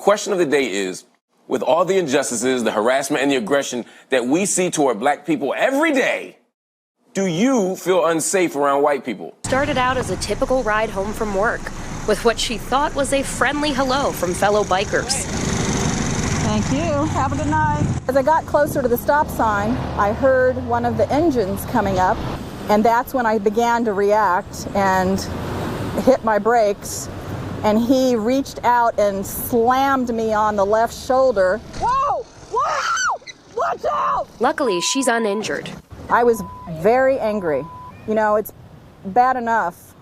Question of the day is, with all the injustices, the harassment, and the aggression that we see toward black people every day, do you feel unsafe around white people? Started out as a typical ride home from work with what she thought was a friendly hello from fellow bikers. Thank you. Have a good night. As I got closer to the stop sign, I heard one of the engines coming up, and that's when I began to react and hit my brakes. And he reached out and slammed me on the left shoulder. Whoa! Whoa! Watch out! Luckily, she's uninjured. I was very angry. You know, it's bad enough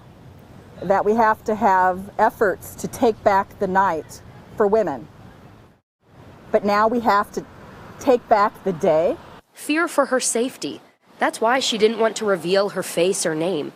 that we have to have efforts to take back the night for women. But now we have to take back the day. Fear for her safety. That's why she didn't want to reveal her face or name.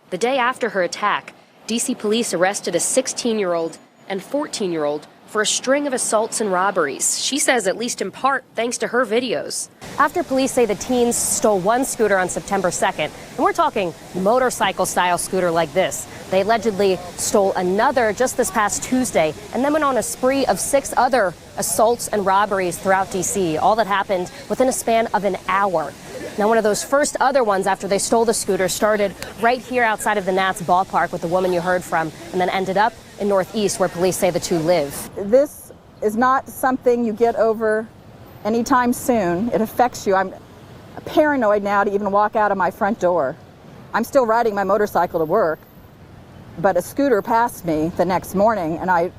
The day after her attack, D.C. police arrested a 16-year-old and 14-year-old for a string of assaults and robberies. She says at least in part thanks to her videos. After police say the teens stole one scooter on September 2nd, and we're talking motorcycle-style scooter like this. They allegedly stole another just this past Tuesday and then went on a spree of 6 other assaults and robberies throughout D.C., all that happened within a span of an hour. Now, one of those first other ones after they stole the scooter started right here outside of the Nats ballpark with the woman you heard from, and then ended up in Northeast where police say the two live. This is not something you get over anytime soon. It affects you. I'm paranoid now to even walk out of my front door. I'm still riding my motorcycle to work, but a scooter passed me the next morning, and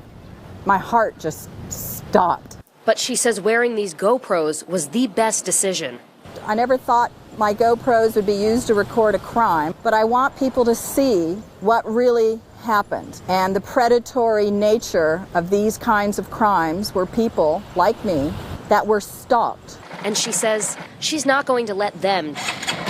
my heart just stopped. But she says wearing these GoPros was the best decision. I never thought my GoPros would be used to record a crime, but I want people to see what really happened. And the predatory nature of these kinds of crimes were people like me that were stalked. And she says she's not going to let them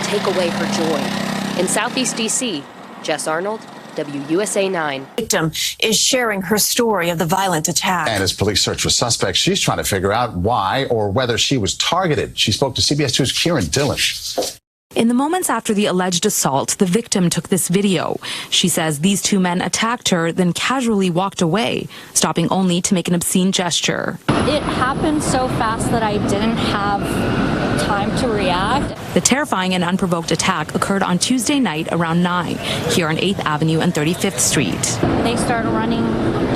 take away her joy. In Southeast D.C., Jess Arnold, WUSA 9. Victim is sharing her story of the violent attack. And as police search for suspects, she's trying to figure out why or whether she was targeted. She spoke to CBS 2's Kieran Dillon. In the moments after the alleged assault, the victim took this video. She says these two men attacked her, then casually walked away, stopping only to make an obscene gesture. It happened so fast that I didn't have time to react. The terrifying and unprovoked attack occurred on Tuesday night around 9 here on 8th Avenue and 35th Street. They started running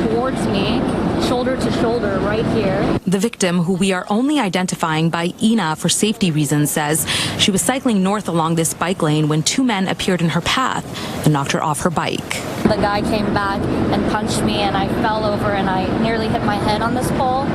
towards me, shoulder to shoulder, right here. The victim, who we are only identifying by Ina for safety reasons, says she was cycling north along this bike lane when two men appeared in her path and knocked her off her bike. The guy came back and punched me, and I fell over and I nearly hit my head on this pole.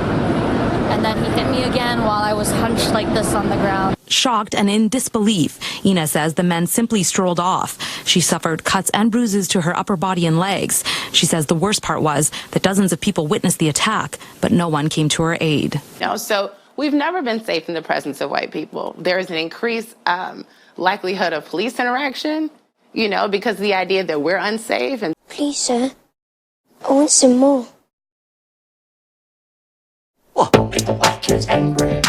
And then he hit me again while I was hunched like this on the ground. Shocked and in disbelief, Ina says the men simply strolled off. She suffered cuts and bruises to her upper body and legs. She says the worst part was that dozens of people witnessed the attack, but no one came to her aid. So we've never been safe in the presence of white people. There is an increased likelihood of police interaction, because the idea that we're unsafe. And please, sir, I want some more. What? Make the white kids angry.